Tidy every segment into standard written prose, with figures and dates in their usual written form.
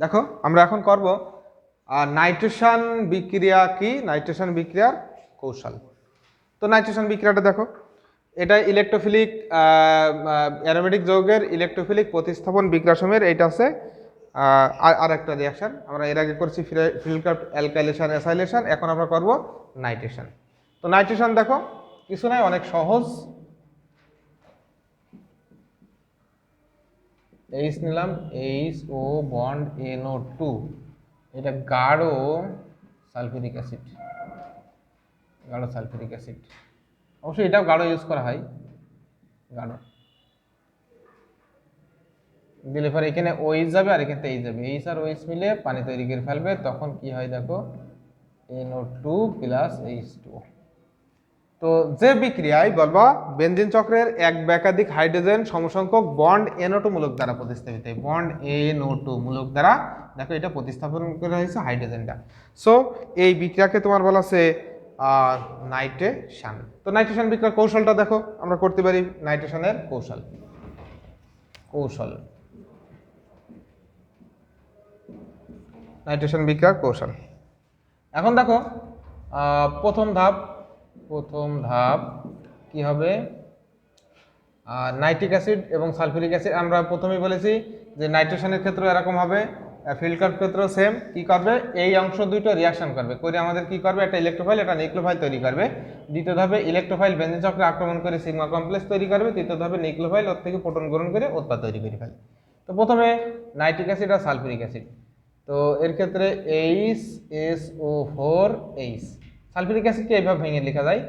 দেখো আমরা এখন করব নাইট্রেশন বিক্রিয়া কি, নাইট্রেশন বিক্রিয়ার কৌশল। তো নাইট্রেশন বিক্রিয়াটা দেখো, এটা ইলেকট্রোফিলিক অ্যারোমেটিক যৌগের ইলেকট্রোফিলিক প্রতিস্থাপন বিক্রিয়াসমূহের এইটা আছে আর একটা রিয়াকশন। আমরা এর আগে করছি ফিল্ডক্রাফট অ্যালকাইলেশন অ্যাসাইলেশন, এখন আমরা করব নাইট্রেশন। তো নাইট্রেশন দেখো কিছু নাই, অনেক সহজ। এইচ নিলাম, এইচ ও বন্ড NO2, এটা গাঢ় সালফিউরিক অ্যাসিড, গাঢ় সালফিউরিক অ্যাসিড। অবশ্যই এটাও গাঢ় ইউজ করা হয়, গাঢ় দিলে পরে এখানে ওইচ যাবে আর এখানে এইচ যাবে, এইচ আর ওইচ মিলে পানি তৈরি করে ফেলবে, তখন কি হয় দেখো NO2 প্লাস H2O। তো যে বিক্রিয়ায় বলবা বেনজিন চক্রের এক বা একাধিক হাইড্রোজেন সমসংখ্যক বন্ড NO2 মূলক দ্বারা প্রতিস্থাপিত হয়, বন্ড NO2 মূলক দ্বারা দেখো এটা প্রতিস্থাপন করা হয়েছে হাইড্রোজেনটা। সো এই বিক্রিয়াকে তোমার বলা আছে নাইট্রেশন। তো নাইট্রেশন বিক্রিয়ার কৌশলটা দেখো আমরা করতে পারি, নাইট্রেশনের কৌশল নাইট্রেশন বিক্রিয়ার কৌশল। এখন দেখো প্রথম ধাপ কি হবে, নাইট্রিক অ্যাসিড এবং সালফিউরিক অ্যাসিড। আমরা প্রথমেই বলেছি যে নাইট্রেশনের ক্ষেত্রে এরকম হবে, ফিল্ডক্রাফট ক্ষেত্রেও সেম। কি করবে, এই অংশ দুটো রিয়াকশন করবে, করে আমাদের কি করবে, একটা ইলেকট্রোফাইল একটা নিউক্লিওফাইল তৈরি করবে। দ্বিতীয় ধাপে ইলেকট্রোফাইল বেনজিন চক্রে আক্রমণ করে সিগমা কমপ্লেক্স তৈরি করবে। তৃতীয় ধাপে নিউক্লিওফাইল ওর থেকে প্রোটন গ্রহণ করে উৎপাদ তৈরি করে ফেলে। তো প্রথমে নাইট্রিক অ্যাসিড আর সালফিউরিক অ্যাসিড, তো এর ক্ষেত্রে HSO4H। সালফিউরিক অ্যাসিডকে এইভাবে ভেঙে লেখা যায়,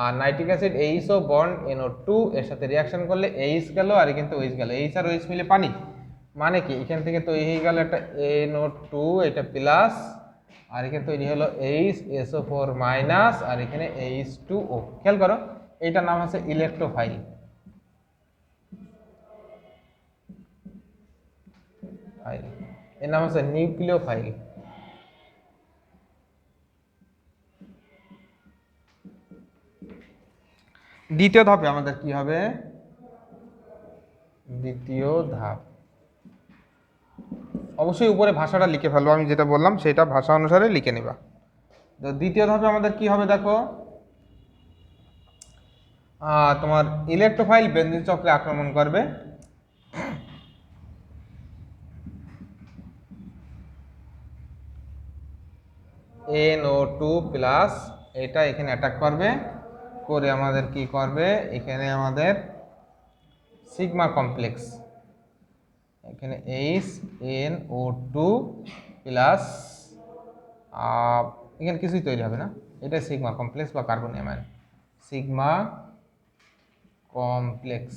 আর nitric acid HO bond NO2 এর সাথে রিয়াকশন করলে H গেল আর কিন্তু OH গেল, H আর OH মিলে পানি, মানে কি এখান থেকে তৈরি হয়ে গেল একটা NO2, এটা প্লাস, আর এখানে তৈরি হলো HSO4 মাইনাস, আর এখানে H2O। খেয়াল করো এইটার নাম আছে ইলেকট্রোফাইল, এর নাম হচ্ছে নিউক্লিওফাইল। দ্বিতীয় ধাপে আমাদের কি হবে, দ্বিতীয় ধাপ অবশ্যই উপরে ভাষাটা লিখে ফেলবো, আমি যেটা বললাম সেটা ভাষা অনুসারে লিখে নিবা। তো দ্বিতীয় ধাপে আমাদের কি হবে দেখো, তোমার ইলেকট্রোফাইল বেনজিন চক্রে আক্রমণ করবে। NO2 প্লাস এটা এখানে অ্যাটাক করবে, করে আমাদের কি করবে, এখানে আমাদের সিগমা কমপ্লেক্স, এখানে HNO2 প্লাস, এখানে কিছুই তৈরি হবে না, এটা সিগমা কমপ্লেক্স বা কার্বন অ্যামাইন, সিগমা কমপ্লেক্স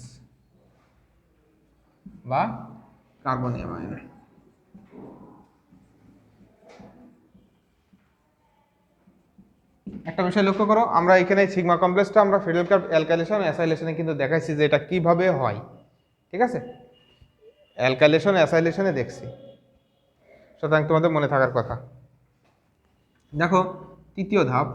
বা কার্বন অ্যামাইন। একটা বিষয় লক্ষ্য করো, আমরা এখানে সিগমা কমপ্লেক্সটা আমরা ফিল্ডক্রাফট অ্যালকাইলেশন অ্যাসাইলেশনে কিন্তু দেখাইছি যে এটা কিভাবে হয়, ঠিক আছে, অ্যালকাইলেশন অ্যাসাইলেশনে দেখছি, সুতরাং তোমাদের মনে থাকার কথা। দেখো তৃতীয় ধাপ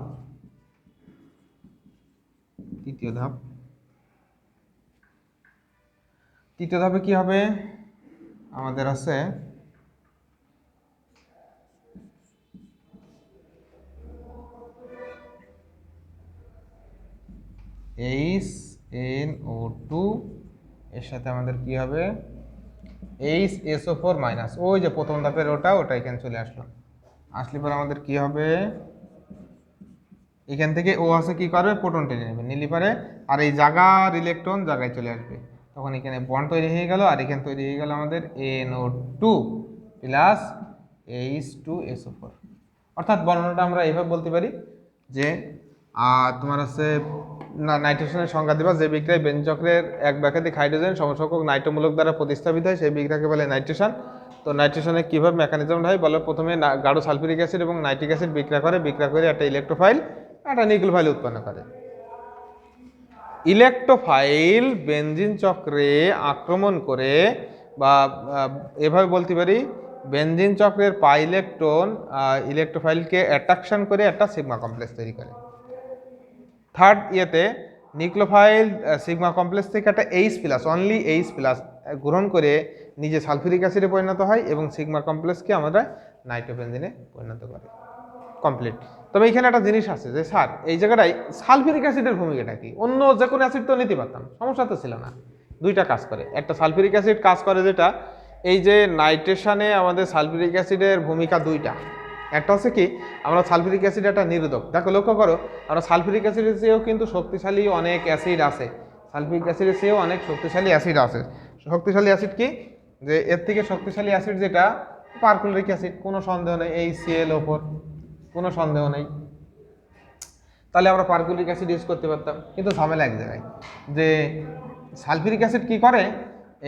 তৃতীয় ধাপে কি হবে, আমাদের আছে HNO2 এর সাথে আমাদের কি হবে HSO4 মাইনাস, ওই যে প্রথম ধাপের ওটা এখানে চলে আসলে পর আমাদের কি হবে, এখান থেকে ও আছে কি করবে, প্রোটন টেনে নেবে, নিলে পারে আর এই জায়গার ইলেকট্রন জায়গায় চলে আসবে, তখন এখানে বন্ড তৈরি হয়ে গেল, আর এখানে তৈরি হয়ে গেল আমাদের NO2 প্লাস H2SO4। অর্থাৎ বর্ণনাটা আমরা এইভাবে বলতে পারি যে তোমার আছে নাইট্রেশনের সংজ্ঞা দিবা, যে বিক্রিয়ায় বেনজিন চক্রের এক বা একাধিক হাইড্রোজেন সমসংখ্যক নাইট্রোমূলক দ্বারা প্রতিস্থাপিত হয় সেই বিক্রিয়াকে বলে নাইট্রেশন। তো নাইট্রেশনের কীভাবে মেকানিজমটা হয় বলো, প্রথমে গাঢ় সালফিউরিক অ্যাসিড এবং নাইট্রিক অ্যাসিড বিক্রিয়া করে একটা ইলেকট্রোফাইল একটা নিউক্লিওফাইল উৎপন্ন করে। ইলেকট্রোফাইল বেনজিন চক্রে আক্রমণ করে, বা এভাবে বলতে পারি বেনজিন চক্রের পাই ইলেকট্রন ইলেকট্রোফাইলকে অ্যাট্রাকশন করে একটা সিগমা কমপ্লেক্স তৈরি করে। থার্ড ইয়েতে নিউক্লিওফাইল সিগমা কমপ্লেক্স থেকে একটা H plus, only H plus গ্রহণ করে নিজে সালফিউরিক অ্যাসিডে পরিণত হয় এবং সিগমা কমপ্লেক্সকে আমরা নাইট্রোবেনজিনে পরিণত করে। কমপ্লিট। তবে এখানে একটা জিনিস আছে যে স্যার এই জায়গাটায় সালফিউরিক অ্যাসিডের ভূমিকাটা কি? অন্য যে কোনো অ্যাসিড তো নিতে পারতাম, সমস্যা তো ছিল না। দুইটা কাজ করে, একটা সালফিউরিক অ্যাসিড কাজ করে যেটা এই যে নাইট্রেশনে আমাদের সালফিউরিক অ্যাসিডের ভূমিকা দুইটা। একটা হচ্ছে কি, আমরা সালফিউরিক অ্যাসিড একটা নিরোধক। দেখো লক্ষ্য করো, আমরা সালফিউরিক অ্যাসিডের চেয়েও কিন্তু শক্তিশালী অনেক অ্যাসিড আছে, সালফিউরিক অ্যাসিডের চেয়েও অনেক শক্তিশালী অ্যাসিড আছে। শক্তিশালী অ্যাসিড কি, যে এর থেকে শক্তিশালী অ্যাসিড যেটা পারকুলরিক অ্যাসিড, কোনো সন্দেহ নেই, এই সিএল ওপর কোনো সন্দেহ নেই। তাহলে আমরা পারকুলিক অ্যাসিড ইউজ করতে পারতাম, কিন্তু ঝামেলা এক জায়গায় যে সালফিউরিক অ্যাসিড কি করে,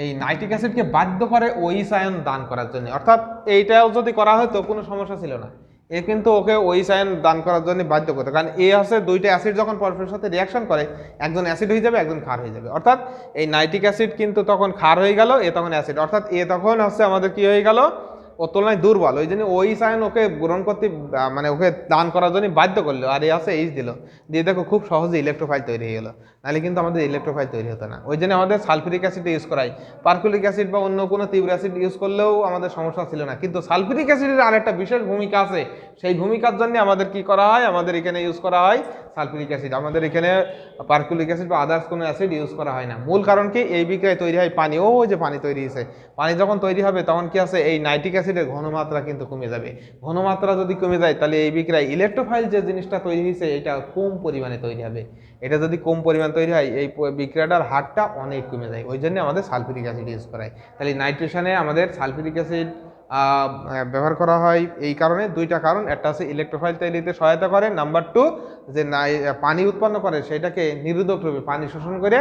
এই নাইট্রিক অ্যাসিডকে বাধ্য করে ওইস আয়ন দান করার জন্য। অর্থাৎ এইটাও যদি করা হতো কোনো সমস্যা ছিল না, এ কিন্তু ওকে ওইস আয়ন দান করার জন্য বাধ্য করতো। কারণ এ হচ্ছে দুইটা অ্যাসিড যখন পরস্পরের সাথে রিয়াকশন করে, একজন অ্যাসিড হয়ে যাবে, একজন ক্ষার হয়ে যাবে। অর্থাৎ এই নাইট্রিক অ্যাসিড কিন্তু তখন ক্ষার হয়ে গেল, এ তখন অ্যাসিড, অর্থাৎ এ তখন হচ্ছে আমাদের কি হয়ে গেল, ও তুলনায় দুর্বল। ওই জন্য ওই আয়ন ওকে গ্রহণ করতে মানে ওকে দান করার জন্য বাধ্য করলো, আর এ আছে এইচ দিল, দিয়ে দেখো খুব সহজে ইলেকট্রোফাইল তৈরি হয়ে গেলো। নাহলে কিন্তু আমাদের ইলেকট্রোফাইল তৈরি হতো না। ওই জন্য আমাদের সালফিউরিক অ্যাসিড ইউজ করাই, পারকুলিক অ্যাসিড বা অন্য কোনো তীব্র অ্যাসিড ইউজ করলেও আমাদের সমস্যা ছিল না। কিন্তু সালফিউরিক অ্যাসিডের আর একটা বিশেষ ভূমিকা আছে, সেই ভূমিকার জন্য আমাদের কি করা হয়, আমাদের এখানে ইউজ করা হয় সালফিউরিক অ্যাসিড। আমাদের এখানে পারকুলিক অ্যাসিড বা আদার্স কোনো অ্যাসিড ইউজ করা হয় না। মূল কারণ কি, এই বিক্রিয়ায় তৈরি হয় পানি। ও যে পানি তৈরি হয়েছে, পানি যখন তৈরি হবে তখন কি আছে, এই নাইট্রিক অ্যাসিডের ঘনমাত্রা কিন্তু কমে যাবে। ঘনমাত্রা যদি কমে যায় তাহলে এই বিক্রিয়ায় ইলেকট্রোফাইল যে জিনিসটা তৈরি হয়েছে এটা কম পরিমাণে তৈরি হবে। এটা যদি কম পরিমাণ তৈরি হয়, এই বিক্রিয়াটার হারটা অনেক কমে যায়। ওই জন্য আমাদের সালফিউরিক অ্যাসিড ইউজ করা হয়। তাহলে নাইট্রেশনে আমাদের সালফিউরিক অ্যাসিড ব্যবহার করা হয় এই কারণে, দুইটা কারণ। একটা হচ্ছে ইলেকট্রোফাইল তৈরিতে সহায়তা করে, নাম্বার টু যে পানি উৎপন্ন করে সেটাকে নিরোধক রূপে পানি শোষণ করে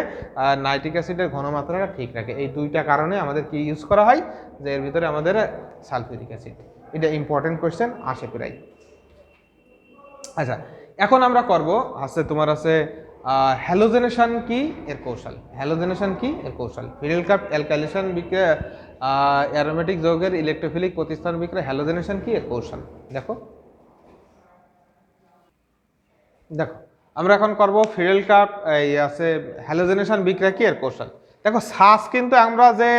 নাইট্রিক অ্যাসিডের ঘনমাত্রাটা ঠিক রাখে। এই দুইটা কারণে আমাদের কি ইউজ করা হয়, যে এর ভিতরে আমাদের সালফিউরিক অ্যাসিড। এটা ইম্পর্টেন্ট কোয়েশ্চেন আসে প্রায়। আচ্ছা, এখন আমরা করব আছে তোমার আছে হ্যালোজেনেশন কি এর কৌশল। হ্যালোজেনেশন কি এর কৌশল, ফিডেল কাপ অ্যালকাইলেশন বিক্রিয়া, অ্যারোমেটিক যৌগের ইলেকট্রোফিলিক প্রতিস্থাপন বিক্রিয়া, হ্যালোজেনেশন কি এর কৌশল। দেখো দেখো আমরা এখন করব ফিডেল কাপ এই আছে হ্যালোজেনেশন বিক্রিয়া কি এর কৌশল। দেখো শ্বাস কিন্তু আমরা যে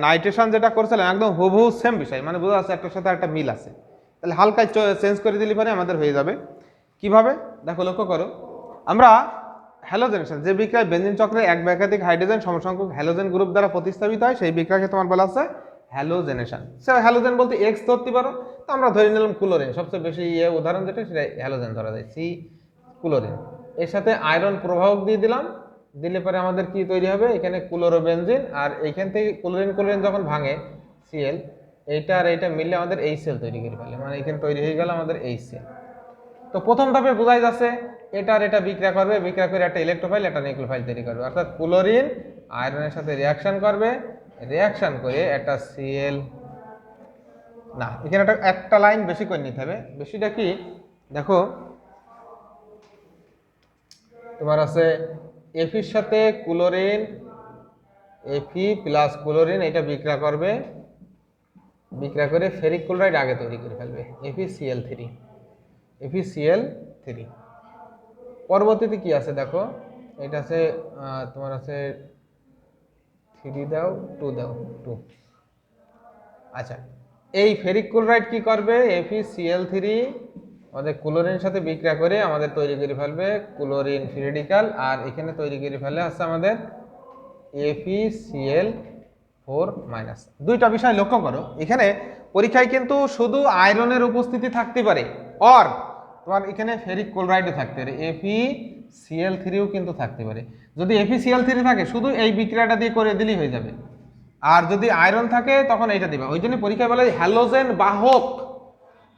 নাইট্রেশন যেটা করছিলাম একদম হুবহু সেম বিষয়, মানে বোঝা যাচ্ছে একটার সাথে একটা মিল আছে। তাহলে হালকা চেঞ্জ করে দিলে পরে আমাদের হয়ে যাবে। কিভাবে দেখো লক্ষ্য করো, আমরা হ্যালোজেনেশন যে বিক্রিয়ায় বেনজিন চক্রে এক বা একাধিক হাইড্রোজেন সমসংখ্যক হ্যালোজেন গ্রুপ দ্বারা প্রতিস্থাপিত হয় সেই বিক্রিয়াকে তোমার বলা আছে হ্যালোজেনেশন। সে হ্যালোজেন বলতে এক্স ধরতে পারো, তো আমরা ধরে নিলাম ক্লোরিন, সবচেয়ে বেশি উদাহরণ যেটা সেটা হ্যালোজেন ধরা যায়, সি ক্লোরিন। এর সাথে আয়রন প্রবাহক দিয়ে দিলাম, দিলে পরে আমাদের কি তৈরি হবে, এখানে ক্লোরোবেনজিন, আর এইখান থেকে ক্লোরিন ক্লোরিন যখন ভাঙে সিএল, এইটা আর এইটা মিললে আমাদের এই সেল তৈরি করে ফেলে, মানে এখানে তৈরি হয়ে গেল আমাদের এই সেল। তো প্রথম ধাপে বোঝাই যাচ্ছে এটা আর এটা বিক্রিয়া করবে, বিক্রিয়া করে একটা ইলেকট্রোফাইল একটা নিউক্লিওফাইল তৈরি করবে, অর্থাৎ ক্লোরিন আয়রনের সাথে রিয়াকশন করবে, রিয়াকশন করে একটা সিএল, না এখানে একটা লাইন বেশি করে নিতে হবে। বেশিটা কি দেখো, তোমার আছে এফির সাথে ক্লোরিন, এফি প্লাস ক্লোরিন, এটা বিক্রিয়া করবে, বিক্রিয়া করে ফেরিক ক্লোরাইড আগে তৈরি করে ফেলবে, FeCl3, FeCl3। পরবর্তীতে কি আছে দেখো, এটা আছে তোমার আছে 3 দাও 2 দাও 2। আচ্ছা, এই ফেরিক ক্লোরাইড কি করবে, FeCl3 আমাদের ক্লোরিনের সাথে বিক্রিয়া করে আমাদের তৈরি করে ফেলবে ক্লোরিন ফ্রি রেডিক্যাল, আর এখানে তৈরি করে ফেলে আছে আমাদের FeCl4-। দুইটা বিষয় লক্ষ্য করো, এখানে পরীক্ষায় কিন্তু শুধু আয়রনের উপস্থিতি থাকতে পারে, আর তোমার এখানে ফেরিক ক্লোরাইডও থাকতে পারে, FeCl3ও কিন্তু থাকতে পারে। যদি FeCl3 থাকে শুধু এই বিক্রিয়াটা দিয়ে করে দিলেই হয়ে যাবে, আর যদি আয়রন থাকে তখন এইটা দিবা। ওই জন্য পরীক্ষায় বলে হ্যালোজেন বাহক,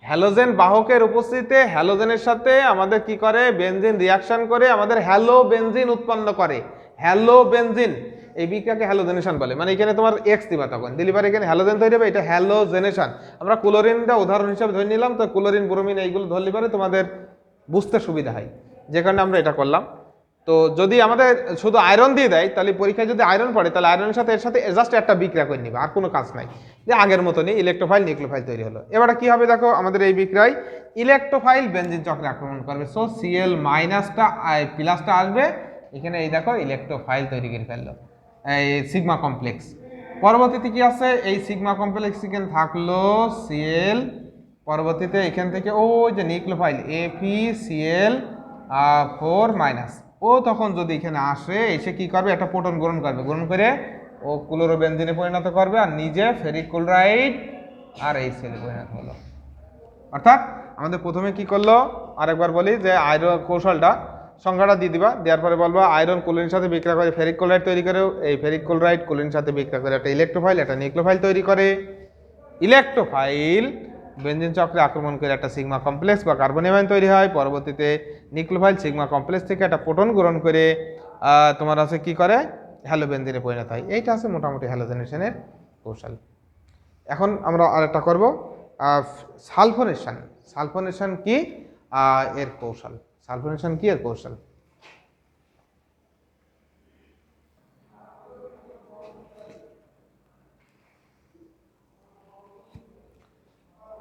হ্যালোজেন বাহকের উপস্থিতিতে হ্যালোজেনের সাথে আমাদের কি করে, বেনজিন রিয়াকশন করে আমাদের হ্যালো বেনজিন উৎপন্ন করে, হ্যালো বেনজিন, এই বিক্রিয়াকে হ্যালোজেনেশন বলে। মানে এখানে তোমার এক্স দিবা, তখন দিলে পরে এখানে হ্যালোজেন তৈরি হবে, এটা হ্যালোজেনেশন। আমরা ক্লোরিনটা উদাহরণ হিসাবে ধরে নিলাম, তো ক্লোরিন ব্রোমিন এইগুলো ধরলে পরে তোমাদের বুঝতে সুবিধা হয়, যে কারণে আমরা এটা করলাম। তো যদি আমাদের শুধু আয়রন দিয়ে দেয়, তাহলে পরীক্ষায় যদি আয়রন পড়ে তাহলে আয়রনের সাথে এর সাথে জাস্ট একটা বিক্রিয়া করে নিবা, আর কোনো কাজ নাই, যে আগের মতনই ইলেকট্রোফাইল নিউক্লিওফাইল তৈরি হলো। এবার কি হবে দেখো, আমাদের এই বিক্রিয়ায় ইলেকট্রোফাইল বেনজিন চক্রে আক্রমণ করবে, সো Cl মাইনাসটা প্লাসটা আসবে, এখানে এই দেখো ইলেকট্রোফাইল তৈরি করে ফেললো, এই সিগমা কমপ্লেক্স। পরবর্তীতে কি আছে, এই সিগমা কমপ্লেক্স এখানে থাকলো সিএল, পরবর্তীতে এখান থেকে ওই যে নিউক্লিওফাইল FeCl4 মাইনাস, ও তখন যদি এখানে আসে এসে কি করবে, একটা প্রোটন গ্রহণ করবে, গ্রহণ করে ও ক্লোরোবেনজিনে পরিণত করবে, আর নিজে ফেরিক ক্লোরাইড আর এই সেলে পরিণত হলো। অর্থাৎ আমাদের প্রথমে কি করলো, আরেকবার বলি যে আয়রন কৌশলটা, সংখ্যাটা দিয়ে দিবা, দেওয়ার পরে বলবা আয়রন ক্লোরিনের সাথে বিক্রিয়া করে ফেরিক ক্লোরাইড তৈরি করে, এই ফেরিক ক্লোরাইড ক্লোরিনের সাথে বিক্রিয়া করে একটা ইলেকট্রোফাইল, একটা নিউক্লিওফাইল তৈরি করে। ইলেকট্রোফাইল বেনজিন চক্রে আক্রমণ করে একটা সিগমা কমপ্লেক্স বা কার্বনিয়াম আয়ন তৈরি হয়, পরবর্তীতে নিউক্লিওফাইল সিগমা কমপ্লেক্স থেকে একটা প্রোটন গ্রহণ করে তোমার আছে কি করে, হ্যালোবেনজিনে পরিণত হয়। এইটা আছে মোটামুটি হ্যালোজেনেশনের কৌশল। এখন আমরা আরেকটা করব সালফোনেশন। সালফোনেশন কি এর কৌশল, সালফোনেশন কি এর কৌশল।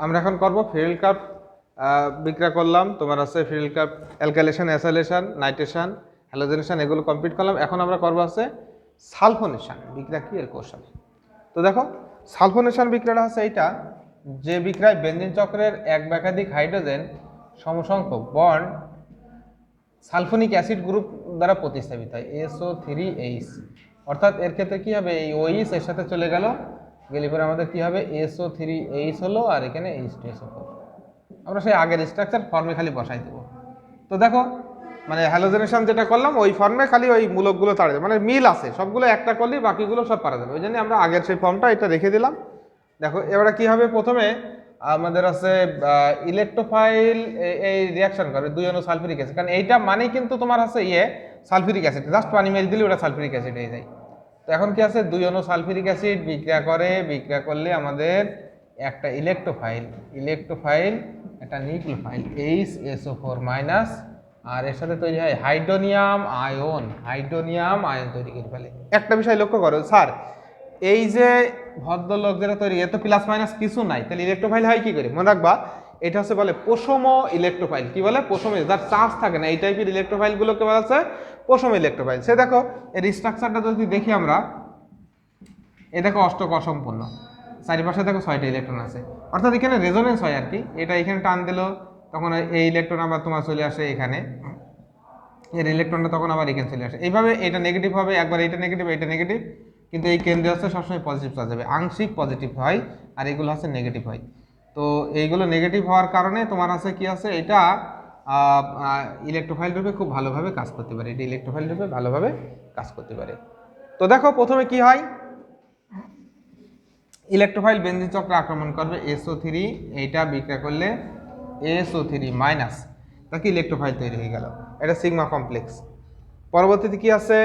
আমরা এখন করব ফিরিল কাপ বিক্রিয়া করলাম, তোমার আছে ফিরিল কাপ অ্যালকাইলেশন, অ্যাসাইলেশন, নাইট্রেশন, হ্যালোজেনেশন, এগুলো কমপ্লিট করলাম। এখন আমরা করব আছে সালফোনেশন বিক্রিয়া কি এর কৌশল। তো দেখো সালফোনেশন বিক্রিয়াটা হচ্ছে এইটা, যে বিক্রিয়ায় বেনজিন চক্রের এক বা একাধিক হাইড্রোজেন সমসংখ্যক বন্ড সালফোনিক অ্যাসিড গ্রুপ দ্বারা প্রতিস্থাপিত হয়, SO3H। অর্থাৎ এর ক্ষেত্রে কি হবে, এই OH এর সাথে চলে গেল, গেলে পরে আমাদের কি হবে, SO3H হলো, আর এখানে H2SO4। আমরা সেই আগের স্ট্রাকচার ফর্মে খালি বসাই দেবো। তো দেখো মানে হ্যালোজেনেশন যেটা করলাম ওই ফর্মে খালি ওই মূলকগুলো তাড়া যাবে, মানে মিল আছে সবগুলো, একটা করলেই বাকিগুলো সব পারা যাবে, ওই জন্য আমরা আগের সেই ফর্মটা এটা রেখে দিলাম। দেখো এবারে কি হবে, প্রথমে আমাদের আছে ইলেকট্রোফাইল এই রিয়াকশন করবে 2 অণু সালফিউরিক অ্যাসিড, কারণ এইটা মানেই কিন্তু তোমার আছে সালফিউরিক অ্যাসিড, জাস্ট পানি মেরে দিলে ওটা সালফিউরিক অ্যাসিড হয়ে যায়। তো এখন কি আছে, 2 অণু সালফিউরিক অ্যাসিড বিক্রিয়া করে, বিক্রিয়া করলে আমাদের একটা ইলেকট্রোফাইল একটা নিউক্লিওফাইল HSO4 মাইনাস, আর এর সাথে তৈরি হয় হাইড্রোনিয়াম আয়ন তৈরি করে ফেলে। একটা বিষয় লক্ষ্য করো স্যার, এই যে ভদ্রলোক যেটা তৈরি, এত প্লাস মাইনাস কিছু নাই, তাহলে ইলেকট্রোফাইল হয় কি করে, মনে রাখবা এটা হচ্ছে বলে পশম ইলেকট্রোফাইল। কি বলে, পশম, যার চার্জ থাকে না, এই টাইপের ইলেকট্রোফাইল গুলোকে বলা হচ্ছে পশম ইলেকট্রোফাইল। সে দেখো এর স্ট্রাকচারটা যদি দেখি আমরা, এ দেখো অষ্টক অসম্পূর্ণ, চারিপাশে দেখো 6টা ইলেকট্রন আছে, অর্থাৎ এখানে রেজোনেন্স হয় আর কি। এটা এখানে টান দিল, তখন এই ইলেকট্রন আবার তোমার চলে আসে এখানে, এর ইলেকট্রনটা তখন আবার এখানে চলে আসে, এইভাবে এটা নেগেটিভ হবে, একবার এটা নেগেটিভ, এটা নেগেটিভ, কিন্তু এই কেন্দ্রে হচ্ছে সবসময় পজিটিভ চার্জ হবে, আংশিক পজিটিভ হয়, আর এগুলো হচ্ছে নেগেটিভ হয়। তো এইগুলো নেগেটিভ হওয়ার কারণে তোমার আছে কি আছে, এটা ইলেকট্রোফাইল রূপে খুব ভালোভাবে কাজ করতে পারে, এটা ইলেকট্রোফাইল রূপে ভালোভাবে কাজ করতে পারে। তো দেখো প্রথমে কি হয়, ইলেকট্রোফাইল বেনজিন চক্রে আক্রমণ করবে, SO3, এইটা বিক্রিয়া করলে SO3 মাইনাস, তাকে ইলেকট্রোফাইল তৈরি হয়ে গেল, এটা সিগমা কমপ্লেক্স। পরবর্তীতে কি আছে,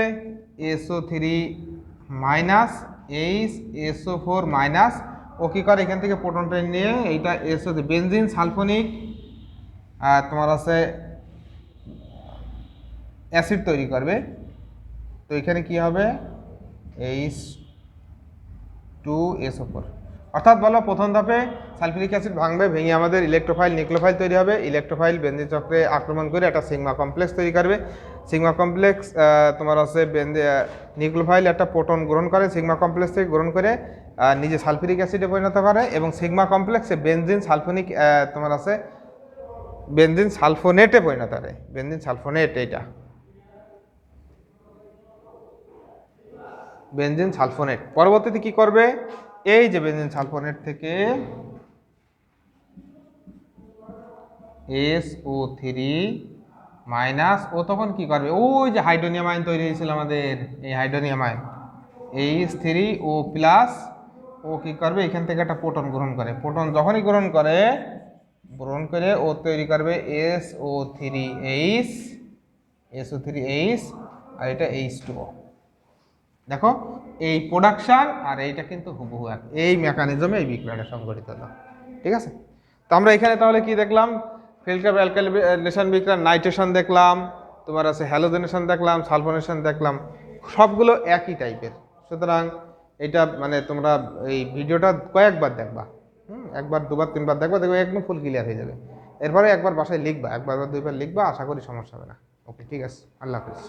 SO3 মাইনাস HSO4 মাইনাস, ও কি করে এখান থেকে প্রোটনটা নিয়ে এইটা SO3 বেনজিন সালফোনিক তোমার আছে অ্যাসিড তৈরি করবে। তো এখানে কি হবে, H2SO4, অর্থাৎ বলো প্রথম ধাপে সালফিউরিক অ্যাসিড ভাঙবে, ভেঙে আমাদের ইলেকট্রোফাইল নিউক্লিওফাইল তৈরি হবে, ইলেকট্রোফাইল বেনজিন চক্রে আক্রমণ করে একটা সিগমা কমপ্লেক্স তৈরি করবে, সিগমা কমপ্লেক্স তোমার আছে নিউক্লিওফাইল একটা প্রোটন গ্রহণ করে, সিগমা কমপ্লেক্স থেকে গ্রহণ করে নিজে সালফিউরিক অ্যাসিডে পরিণত করে, এবং সিগমা কমপ্লেক্সে বেনজিন সালফোনিক তোমার আছে বেনজিন সালফোনেটে পরিণত করে, বেনজিন সালফোনেট, এইটা বেনজিন সালফোনেট। পরবর্তীতে কি করবে, এই যে বেনজিন সালফোনেট থেকে SO3 মাইনাস, ও তখন কি করবে, ওই যে হাইড্রোনিয়াম আয়ন তৈরি হয়েছিল আমাদের, এই হাইড্রোনিয়াম আয়ন H3O প্লাস, ও কি করবে এখান থেকে একটা প্রোটন গ্রহণ করে, প্রোটন যখনই গ্রহণ করে ও তৈরি করবে SO3H, আর এটা H2O। দেখো এই প্রোডাকশন আর এইটা কিন্তু হুবহু এক, এই মেকানিজমে এই বিক্রিয়াটা সংঘটিত হলো। ঠিক আছে, তো আমরা এখানে তাহলে কি দেখলাম, ফিল্ড কাপ অ্যালকাইলেশন বিক্রিয়া, নাইট্রেশন দেখলাম, তোমার আছে হ্যালোজেনেশন দেখলাম, সালফোনেশন দেখলাম, সবগুলো একই টাইপের। সুতরাং এটা মানে তোমরা এই ভিডিওটা কয়েকবার দেখবা, একবার দুবার তিনবার দেখবা, দেখবে একদম ফুল ক্লিয়ার হয়ে যাবে। এরপরে একবার বাসায় লিখবা, একবার বা দুইবার লিখবা, আশা করি সমস্যা হবে না। ওকে, ঠিক আছে, আল্লাহ হাফিজ।